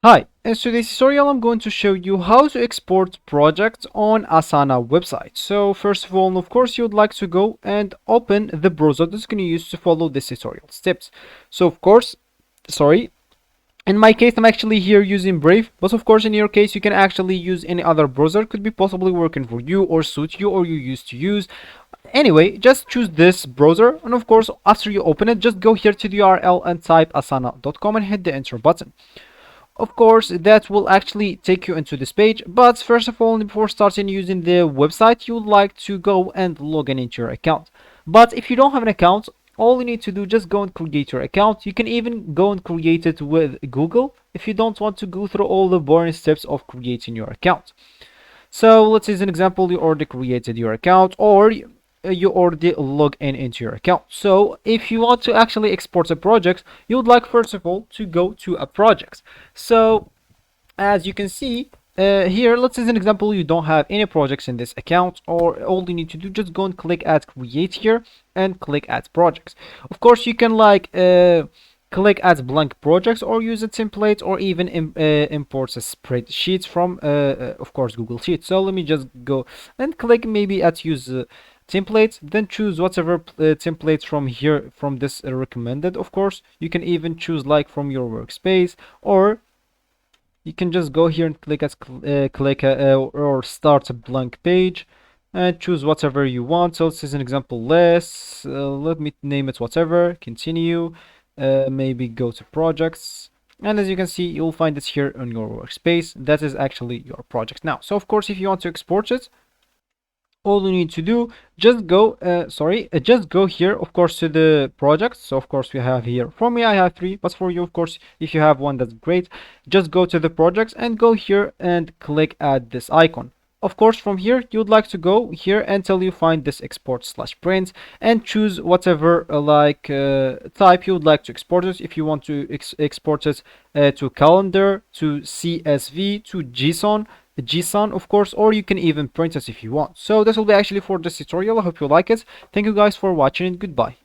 Hi, in today's tutorial I'm going to show you how to export projects on Asana website. So first of all, of course, you would like to go and open the browser that's going to use to follow this tutorial steps. So of course, sorry, in my case I'm actually here using Brave, but of course in your case you can actually use any other browser, could be possibly working for you or suit you or you used to use. Anyway, just choose this browser, and of course after you open it, just go here to the URL and type asana.com and hit the enter button. Of course, that will actually take you into this page, but first of all, before starting using the website, you would like to go and log in into your account. But if you don't have an account, all you need to do, just go and create your account. You can even go and create it with Google if you don't want to go through all the boring steps of creating your account. So let's say as an example, you already created your account, or you already log in into your account. So if you want to actually export a project, you would like first of all to go to a project. So as you can see here, let's say as an example, you don't have any projects in this account, or all you need to do, just go and click at create here and click at projects. Of course you can click at blank projects or use a template, or even import a spreadsheet from of course Google Sheets. So let me just go and click maybe at use templates, then choose whatever templates from here, from this recommended. Of course you can even choose like from your workspace, or you can just go here and click at or start a blank page and choose whatever you want. So this is an example list, let me name it whatever, continue, maybe go to projects, and as you can see you'll find it here on your workspace. That is actually your project now. So of course if you want to export it, all you need to do, just go just go here of course to the project. So of course we have here, for me I have 3, but for you of course if you have one, that's great. Just go to the projects and go here and click at this icon. Of course from here you would like to go here until you find this export/print and choose whatever type you would like to export it. If you want to export it to calendar, to CSV, to JSON of course, or you can even print it if you want. So this will be actually for this tutorial. I hope you like it. Thank you guys for watching, and goodbye.